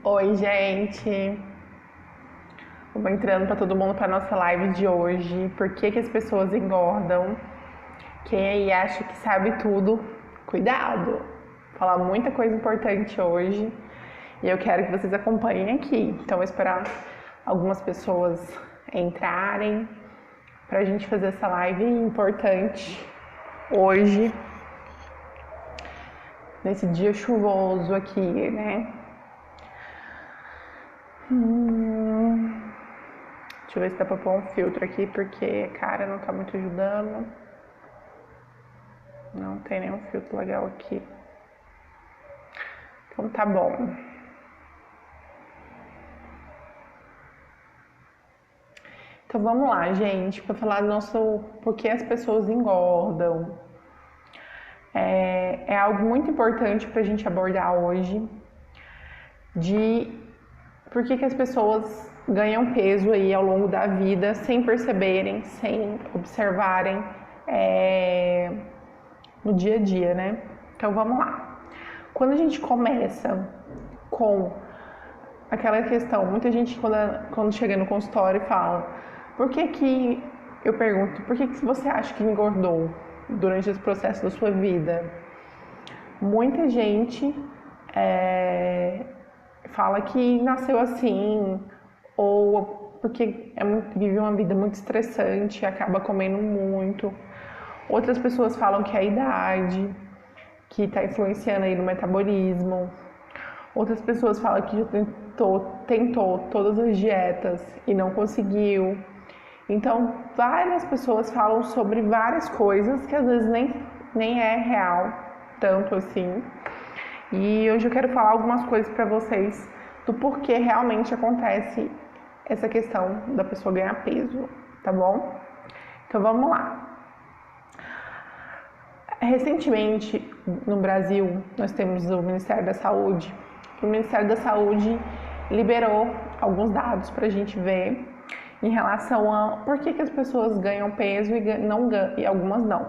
Oi, gente. Vamos entrando para todo mundo para nossa live de hoje. Por que que as pessoas engordam? Quem aí acha que sabe tudo, cuidado. Vou falar muita coisa importante hoje e eu quero que vocês acompanhem aqui. Então, vou esperar algumas pessoas entrarem para a gente fazer essa live importante hoje, nesse dia chuvoso aqui, né? Deixa eu ver se dá pra pôr um filtro aqui, porque a cara não tá muito ajudando. Não tem nenhum filtro legal aqui. Então tá bom. Então vamos lá, gente, para falar do nosso por que as pessoas engordam. É algo muito importante pra gente abordar hoje, de por que as pessoas ganham peso aí ao longo da vida sem perceberem, sem observarem no dia a dia, né? Então vamos lá. Quando a gente começa com aquela questão, muita gente quando chega no consultório fala, eu pergunto, por que você acha que engordou durante esse processo da sua vida? Muita gente fala que nasceu assim, ou porque vive uma vida muito estressante e acaba comendo muito. Outras pessoas falam que é a idade, que está influenciando aí no metabolismo. Outras pessoas falam que já tentou todas as dietas e não conseguiu. Então, várias pessoas falam sobre várias coisas que às vezes nem é real, tanto assim. E hoje eu quero falar algumas coisas para vocês do porquê realmente acontece essa questão da pessoa ganhar peso, tá bom? Então vamos lá. Recentemente, no Brasil, nós temos o Ministério da Saúde. O Ministério da Saúde liberou alguns dados para a gente ver em relação a por que as pessoas ganham peso e algumas não.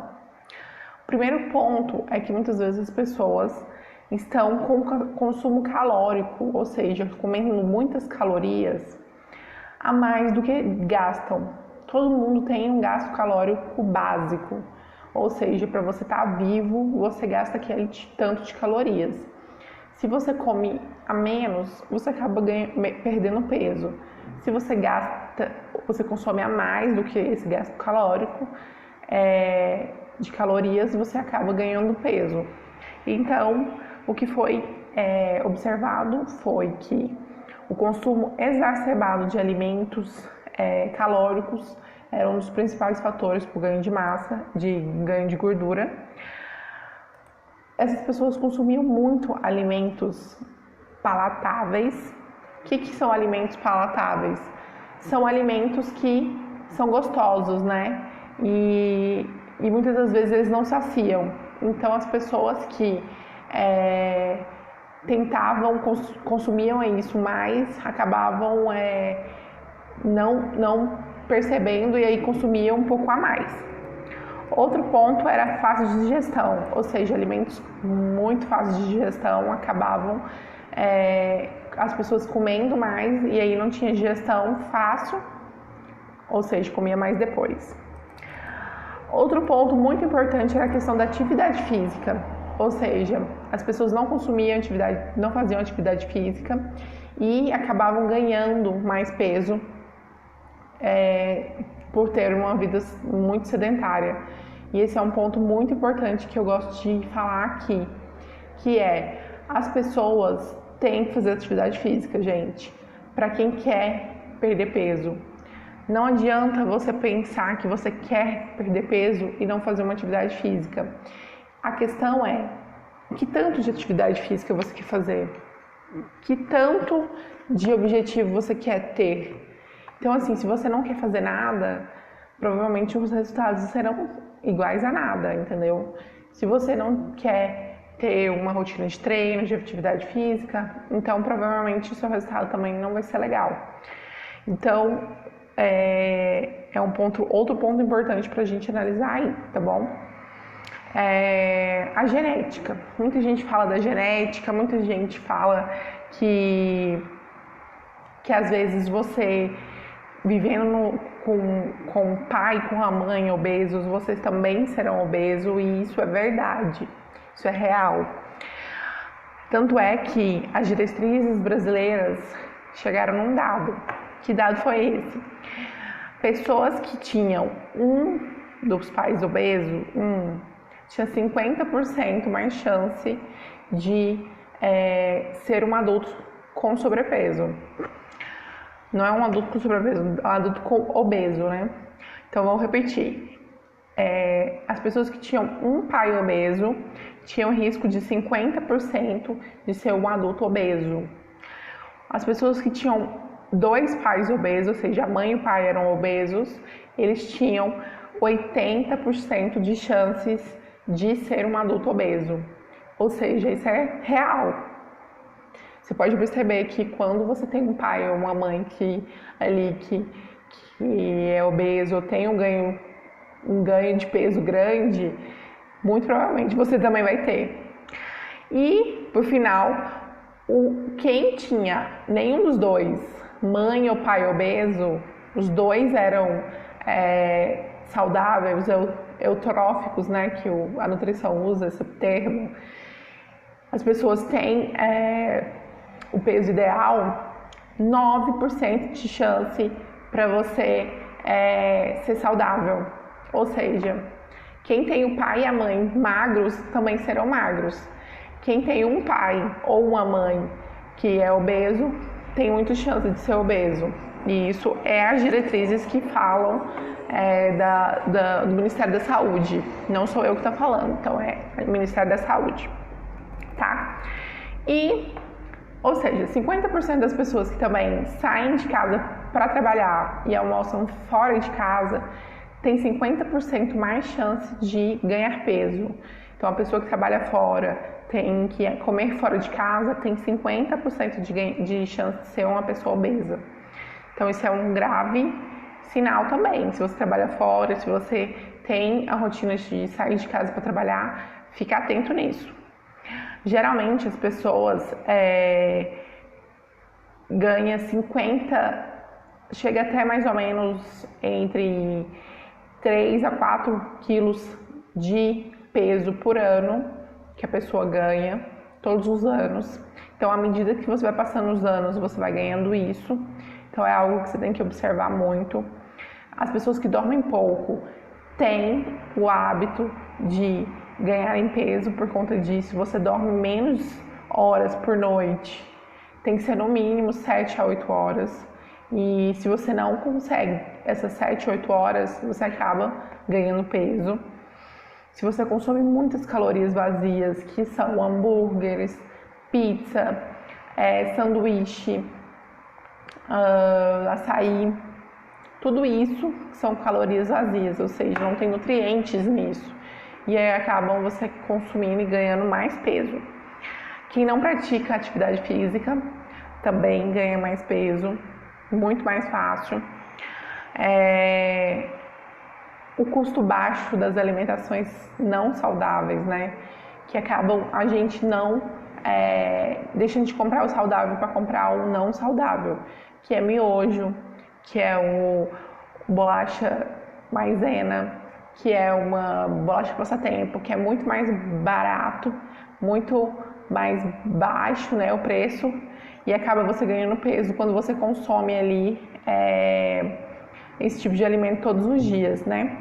O primeiro ponto é que muitas vezes as pessoas estão com consumo calórico, ou seja, comendo muitas calorias a mais do que gastam. Todo mundo tem um gasto calórico básico, ou seja, para você estar vivo, você gasta aquele tanto de calorias. Se você come a menos, você acaba perdendo peso. Se você consome a mais do que esse gasto calórico de calorias, você acaba ganhando peso. Então, o que foi observado foi que o consumo exacerbado de alimentos calóricos era um dos principais fatores para o ganho de massa, de ganho de gordura. Essas pessoas consumiam muito alimentos palatáveis. O que são alimentos palatáveis? São alimentos que são gostosos, né? E muitas das vezes eles não saciam. Então as pessoas que consumiam isso, mas acabavam não percebendo e aí consumiam um pouco a mais. Outro ponto era fácil de digestão, ou seja, alimentos muito fáceis de digestão acabavam as pessoas comendo mais e aí não tinha digestão fácil, ou seja, comia mais depois. Outro ponto muito importante era a questão da atividade física, ou seja, as pessoas não faziam atividade física e acabavam ganhando mais peso por ter uma vida muito sedentária. E esse é um ponto muito importante que eu gosto de falar aqui, que as pessoas têm que fazer atividade física, gente, para quem quer perder peso. Não adianta você pensar que você quer perder peso e não fazer uma atividade física. A questão é, que tanto de atividade física você quer fazer? Que tanto de objetivo você quer ter? Então, assim, se você não quer fazer nada, provavelmente os resultados serão iguais a nada, entendeu? Se você não quer ter uma rotina de treino, de atividade física, então provavelmente o seu resultado também não vai ser legal. Então, outro ponto importante pra gente analisar aí, tá bom? a genética. Muita gente fala da genética, muita gente fala que às vezes você vivendo com o pai, com a mãe obesos, vocês também serão obesos, e isso é verdade, isso é real. Tanto é que as diretrizes brasileiras chegaram num dado. Que dado foi esse? Pessoas que tinham um dos pais obeso, tinha 50% mais chance de ser um adulto com sobrepeso. Não é um adulto com sobrepeso, é um adulto com obeso, né? Então, vamos repetir. As pessoas que tinham um pai obeso tinham risco de 50% de ser um adulto obeso. As pessoas que tinham dois pais obesos, ou seja, a mãe e o pai eram obesos, eles tinham 80% de chances de ser um adulto obeso. Ou seja, isso é real. Você pode perceber que quando você tem um pai ou uma mãe que é obeso ou tem um ganho de peso grande, muito provavelmente você também vai ter. E, por final, quem tinha nenhum dos dois, mãe ou pai obeso, os dois eram saudáveis, eutróficos, né, que a nutrição usa esse termo. As pessoas têm o peso ideal, 9% de chance para você ser saudável. Ou seja, quem tem o pai e a mãe magros também serão magros. Quem tem um pai ou uma mãe que é obeso tem muita chance de ser obeso. E isso é as diretrizes que falam do Ministério da Saúde. Não sou eu que estou falando, então é o Ministério da Saúde. Tá? Ou seja, 50% das pessoas que também saem de casa para trabalhar e almoçam fora de casa tem 50% mais chance de ganhar peso. Então, a pessoa que trabalha fora, tem que comer fora de casa, tem 50% de chance de ser uma pessoa obesa. Então, isso é um grave sinal também. Se você trabalha fora, se você tem a rotina de sair de casa para trabalhar, fica atento nisso. Geralmente, as pessoas ganham 50, chega até mais ou menos entre 3 a 4 quilos de peso por ano que a pessoa ganha todos os anos. Então, à medida que você vai passando os anos, você vai ganhando isso. Então, é algo que você tem que observar muito. As pessoas que dormem pouco têm o hábito de ganharem peso por conta disso. Você dorme menos horas por noite. Tem que ser no mínimo 7 a 8 horas. E se você não consegue essas 7, 8 horas, você acaba ganhando peso. Se você consome muitas calorias vazias, que são hambúrgueres, pizza, sanduíche, açaí, tudo isso são calorias vazias, ou seja, não tem nutrientes nisso. E aí acabam você consumindo e ganhando mais peso. Quem não pratica atividade física também ganha mais peso, muito mais fácil. O custo baixo das alimentações não saudáveis, né? Que acabam a gente não deixando de comprar o saudável para comprar o não saudável, que é miojo, que é o bolacha maisena, que é uma bolacha passatempo, que é muito mais barato, muito mais baixo, né, o preço, e acaba você ganhando peso quando você consome ali esse tipo de alimento todos os dias, né?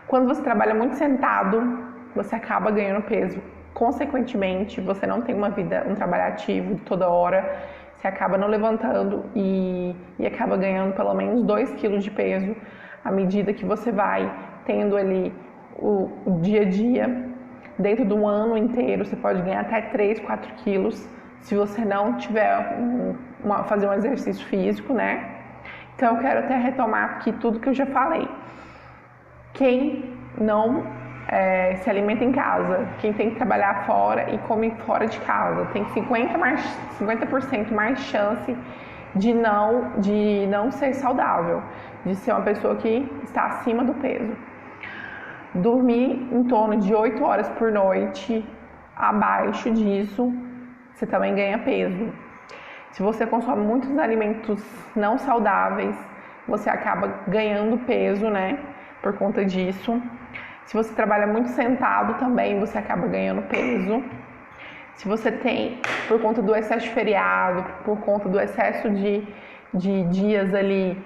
Quando você trabalha muito sentado, você acaba ganhando peso. Consequentemente, você não tem um trabalho ativo toda hora, você acaba não levantando e acaba ganhando pelo menos 2 quilos de peso à medida que você vai tendo ali o dia a dia. Dentro de um ano inteiro, você pode ganhar até 3, 4 quilos se você não tiver fazer um exercício físico, né? Então, eu quero até retomar aqui tudo que eu já falei. Quem não se alimenta em casa, quem tem que trabalhar fora e come fora de casa, tem 50% mais chance de não ser saudável, de ser uma pessoa que está acima do peso. dormir em torno de 8 horas por noite. Abaixo disso, você também ganha peso. Se você consome muitos alimentos não saudáveis, você acaba ganhando peso, né? Por conta disso. Se você trabalha muito sentado também, você acaba ganhando peso. Se você tem, por conta do excesso de feriado, por conta do excesso de dias ali,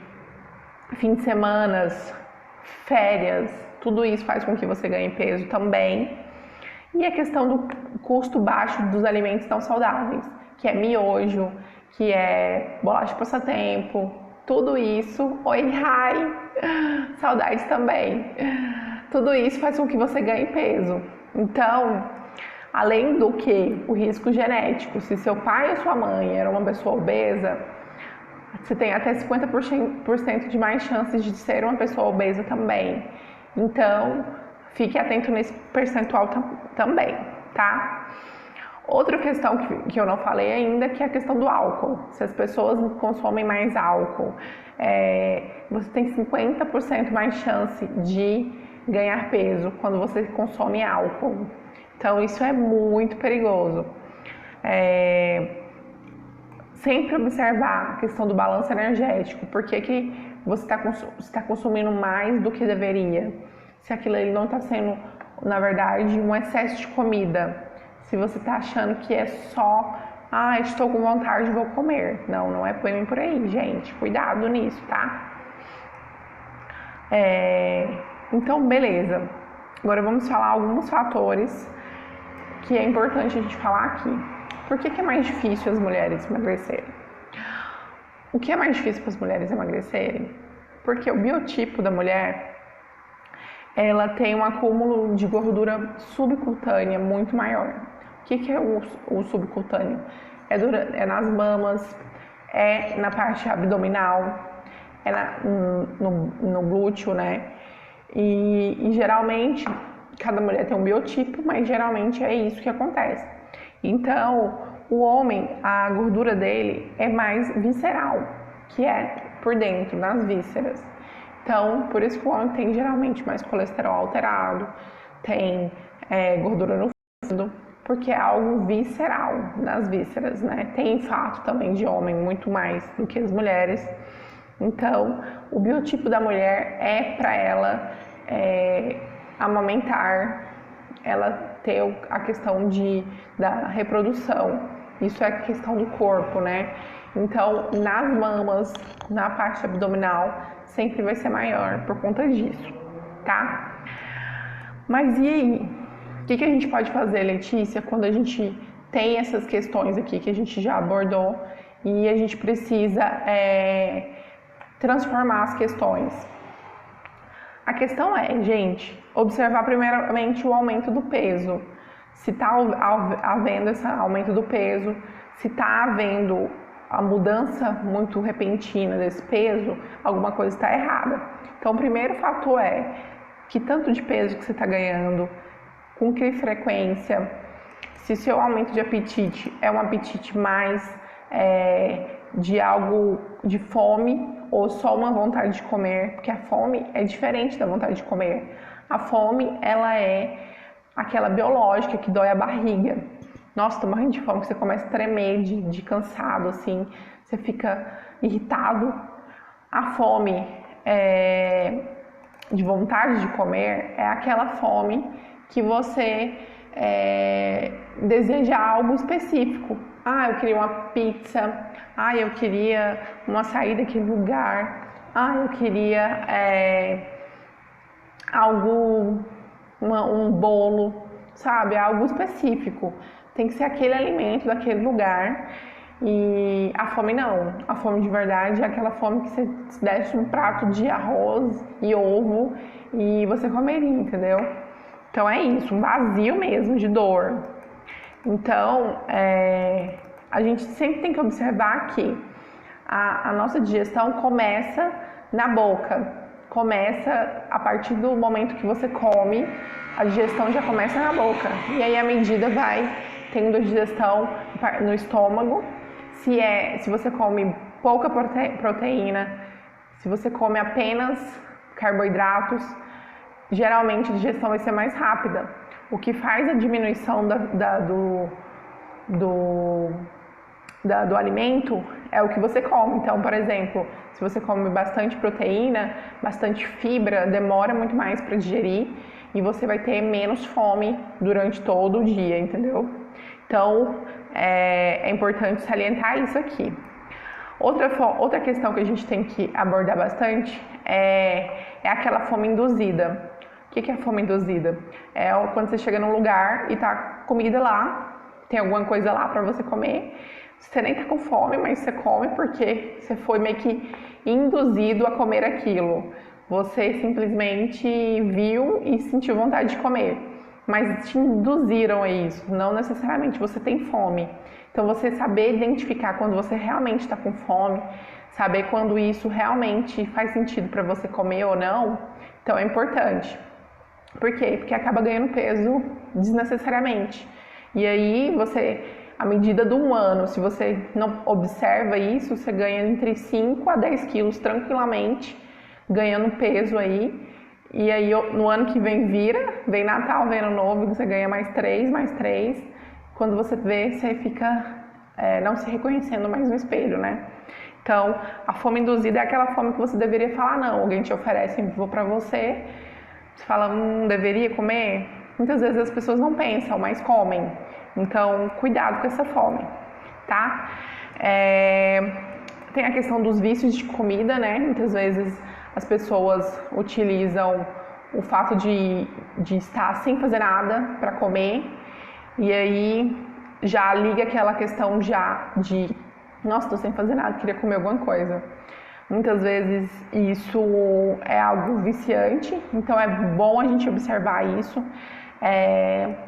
fim de semanas, férias, tudo isso faz com que você ganhe peso também. E a questão do custo baixo dos alimentos não saudáveis, que é miojo, que é bolacha passatempo, tudo isso, oi, hi, saudades também. Tudo isso faz com que você ganhe peso. Então, além do que o risco genético, se seu pai ou sua mãe era uma pessoa obesa, você tem até 50% de mais chances de ser uma pessoa obesa também. Então, fique atento nesse percentual também, tá? Outra questão que eu não falei ainda, que é a questão do álcool. Se as pessoas consomem mais álcool, você tem 50% mais chance de ganhar peso quando você consome álcool. Então, isso é muito perigoso. Sempre observar a questão do balanço energético. Por que você está consumindo mais do que deveria? Se aquilo ali não está sendo, na verdade, um excesso de comida. Se você está achando que é só, estou com vontade, vou comer. Não, não é bem por aí, gente. Cuidado nisso, tá? Então, beleza. Agora vamos falar alguns fatores que é importante a gente falar aqui. Por que é mais difícil as mulheres emagrecerem? O que é mais difícil para as mulheres emagrecerem? Porque o biotipo da mulher, ela tem um acúmulo de gordura subcutânea muito maior. O que é o subcutâneo? É nas mamas, é na parte abdominal, no glúteo, né? E geralmente, cada mulher tem um biotipo, mas geralmente é isso que acontece. Então, o homem, a gordura dele é mais visceral, que é por dentro, nas vísceras. Então, por isso que o homem tem geralmente mais colesterol alterado, tem gordura no fígado, porque é algo visceral, nas vísceras, né? Tem fato também de homem muito mais do que as mulheres. Então, o biotipo da mulher é para ela amamentar, ela ter a questão da reprodução. Isso é questão do corpo, né? Então, nas mamas, na parte abdominal, sempre vai ser maior por conta disso, tá? Mas e aí? O que a gente pode fazer, Letícia, quando a gente tem essas questões aqui que a gente já abordou e a gente precisa transformar as questões? A questão é, gente, observar primeiramente o aumento do peso. Se está havendo esse aumento do peso, se está havendo a mudança muito repentina desse peso, alguma coisa está errada. Então, o primeiro fator é que tanto de peso que você está ganhando, com que frequência, se seu aumento de apetite é um apetite mais de algo de fome ou só uma vontade de comer, porque a fome é diferente da vontade de comer. A fome, ela é aquela biológica que dói a barriga. Nossa, tô morrendo de fome, você começa a tremer de cansado, assim, você fica irritado. A fome de vontade de comer é aquela fome que você deseja algo específico. Eu queria uma pizza, eu queria uma saída daquele lugar, eu queria um bolo, sabe? Algo específico. Tem que ser aquele alimento daquele lugar. E a fome não. A fome de verdade é aquela fome que você desse um prato de arroz e ovo e você comeria, entendeu? Então é isso, um vazio mesmo de dor. Então, a gente sempre tem que observar que a nossa digestão começa na boca. Começa a partir do momento que você come, a digestão já começa na boca. E aí a medida vai tendo a digestão no estômago. Se você come pouca proteína, se você come apenas carboidratos, geralmente a digestão vai ser mais rápida. O que faz a diminuição do alimento é o que você come. Então, por exemplo, se você come bastante proteína, bastante fibra, demora muito mais para digerir e você vai ter menos fome durante todo o dia, entendeu? Então, é importante salientar isso aqui. Outra questão que a gente tem que abordar bastante é aquela fome induzida. O que é a fome induzida? É quando você chega num lugar e tá comida lá, tem alguma coisa lá para você comer, você nem tá com fome, mas você come porque você foi meio que induzido a comer aquilo. Você simplesmente viu e sentiu vontade de comer, mas te induziram a isso, não necessariamente você tem fome. Então, você saber identificar quando você realmente está com fome, saber quando isso realmente faz sentido para você comer ou não, então é importante. Por quê? Porque acaba ganhando peso desnecessariamente. E aí, à medida do ano, se você não observa isso, você ganha entre 5 a 10 quilos tranquilamente, ganhando peso aí. E aí, no ano que vem vem Natal, vem Ano Novo, você ganha mais 3. Quando você vê, você fica não se reconhecendo mais no espelho, né? Então, a fome induzida é aquela fome que você deveria falar não. Alguém te oferece vou pra você fala, deveria comer? Muitas vezes as pessoas não pensam, mas comem. Então, cuidado com essa fome, tá? Tem a questão dos vícios de comida, né? Muitas vezes as pessoas utilizam o fato de estar sem fazer nada para comer. E aí já liga aquela questão já de nossa, tô sem fazer nada, queria comer alguma coisa. Muitas vezes isso é algo viciante, então é bom a gente observar isso.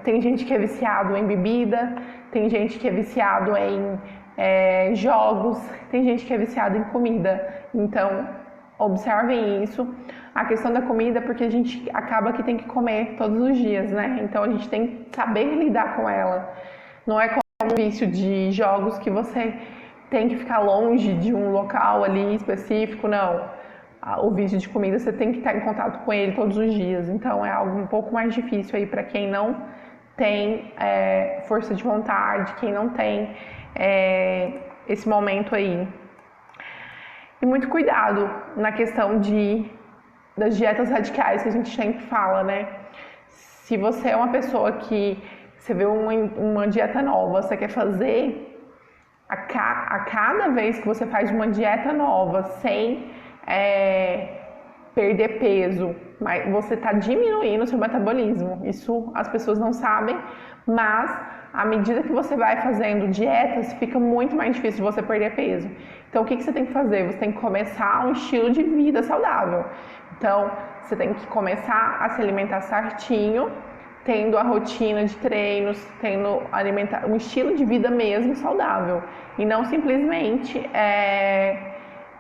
Tem gente que é viciado em bebida, tem gente que é viciado em jogos, tem gente que é viciado em comida. Então, observem isso. A questão da comida, porque a gente acaba que tem que comer todos os dias, né? Então a gente tem que saber lidar com ela. Não é como um vício de jogos que você tem que ficar longe de um local ali específico, não. O vício de comida você tem que estar em contato com ele todos os dias. Então é algo um pouco mais difícil aí para quem não tem força de vontade, quem não tem esse momento aí. E muito cuidado na questão das dietas radicais que a gente sempre fala, né? Se você é uma pessoa que você vê uma dieta nova, você quer fazer, a cada vez que você faz uma dieta nova sem perder peso, mas você está diminuindo o seu metabolismo. Isso as pessoas não sabem, mas à medida que você vai fazendo dietas, fica muito mais difícil de você perder peso. Então, o que você tem que fazer? Você tem que começar um estilo de vida saudável. Então, você tem que começar a se alimentar certinho, tendo a rotina de treinos, tendo um estilo de vida mesmo saudável. E não simplesmente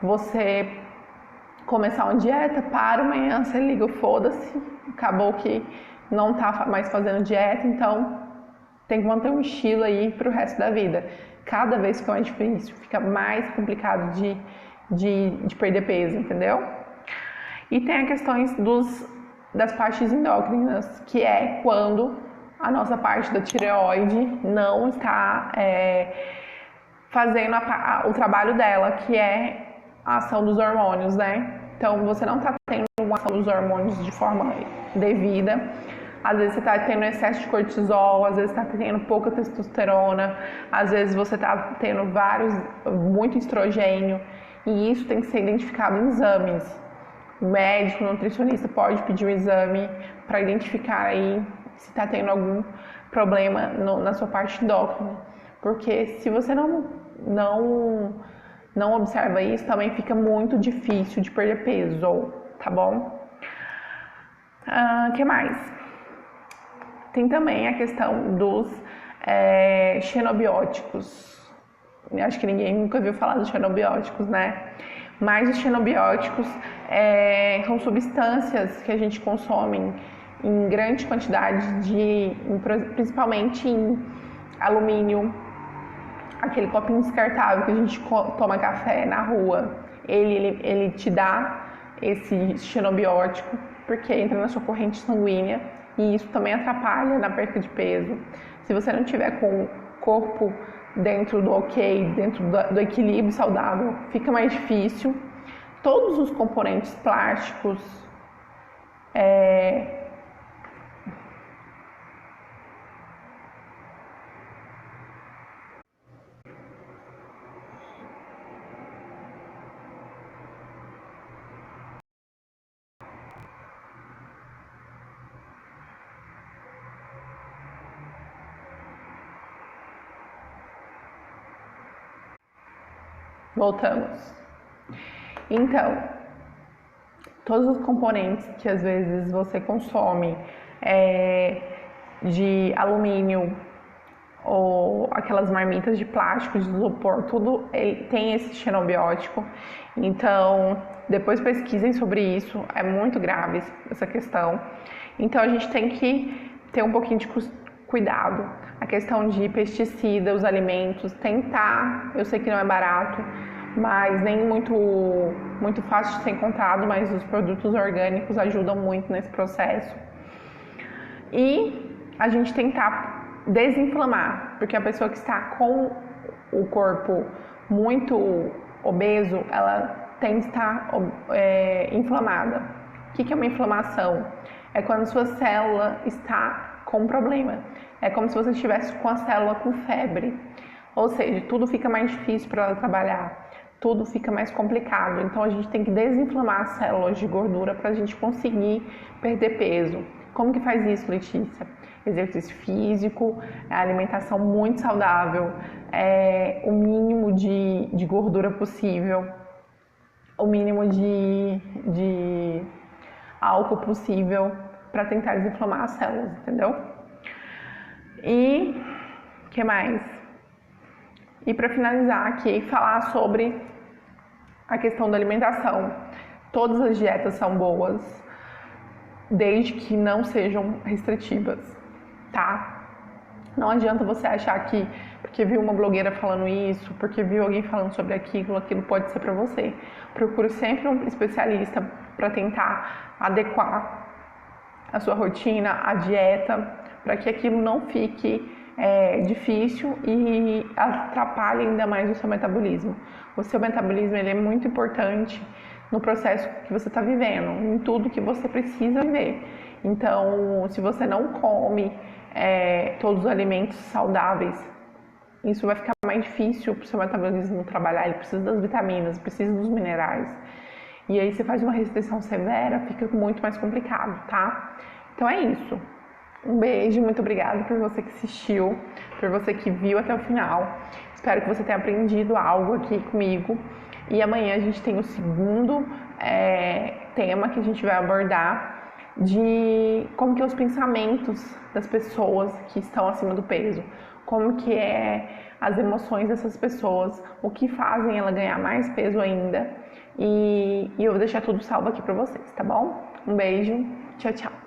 você começar uma dieta, para amanhã, você liga o foda-se, acabou que não tá mais fazendo dieta, então tem que manter um estilo aí pro resto da vida. Cada vez que é mais difícil, fica mais complicado de perder peso, entendeu? E tem as questões das partes endócrinas, que é quando a nossa parte da tireoide não está fazendo o trabalho dela, que é a ação dos hormônios, né? Então, você não está tendo uma ação dos hormônios de forma devida. Às vezes você está tendo excesso de cortisol, às vezes está tendo pouca testosterona, às vezes você está tendo muito estrogênio, e isso tem que ser identificado em exames. O médico, o nutricionista pode pedir um exame para identificar aí se está tendo algum problema na sua parte endócrina. Porque se você não observa isso, também fica muito difícil de perder peso, tá bom? Que mais? Tem também a questão dos xenobióticos. Acho que ninguém nunca ouviu falar dos xenobióticos, né? Mas os xenobióticos são substâncias que a gente consome em grande quantidade, principalmente em alumínio, aquele copinho descartável que a gente toma café na rua. Ele te dá esse xenobiótico. porque entra na sua corrente sanguínea e isso também atrapalha na perda de peso. Se você não tiver com o corpo dentro do ok, dentro do equilíbrio saudável, fica mais difícil. Todos os componentes plásticos, voltamos. Então, todos os componentes que às vezes você consome de alumínio ou aquelas marmitas de plástico, de isopor, tudo tem esse xenobiótico. Então, depois pesquisem sobre isso, é muito grave essa questão. Então, a gente tem que ter um pouquinho de cuidado. A questão de pesticida, os alimentos, tentar, eu sei que não é barato, mas nem muito fácil de ser encontrado, mas os produtos orgânicos ajudam muito nesse processo. E a gente tentar desinflamar, porque a pessoa que está com o corpo muito obeso, ela tem que estar inflamada. O que é uma inflamação? É quando a sua célula está com um problema. É como se você estivesse com a célula com febre. Ou seja, tudo fica mais difícil para ela trabalhar, tudo fica mais complicado. Então a gente tem que desinflamar as células de gordura para a gente conseguir perder peso. Como que faz isso, Letícia? Exercício físico, alimentação muito saudável, o mínimo de gordura possível, o mínimo de álcool possível para tentar desinflamar as células, entendeu? E o que mais? E para finalizar aqui, falar sobre a questão da alimentação. Todas as dietas são boas, desde que não sejam restritivas, tá? Não adianta você achar que porque viu uma blogueira falando isso, porque viu alguém falando sobre aquilo pode ser para você. Procure sempre um especialista para tentar adequar a sua rotina, a dieta, para que aquilo não fique difícil e atrapalhe ainda mais o seu metabolismo. O seu metabolismo ele é muito importante no processo que você está vivendo, em tudo que você precisa viver. Então, se você não come todos os alimentos saudáveis, isso vai ficar mais difícil para o seu metabolismo trabalhar. Ele precisa das vitaminas, precisa dos minerais. E aí você faz uma restrição severa, fica muito mais complicado, tá? Então é isso. Um beijo, muito obrigada por você que assistiu, por você que viu até o final. Espero que você tenha aprendido algo aqui comigo. E amanhã a gente tem o segundo tema que a gente vai abordar de como que é os pensamentos das pessoas que estão acima do peso. Como que as emoções dessas pessoas, o que fazem ela ganhar mais peso ainda. E eu vou deixar tudo salvo aqui pra vocês, tá bom? Um beijo, tchau, tchau.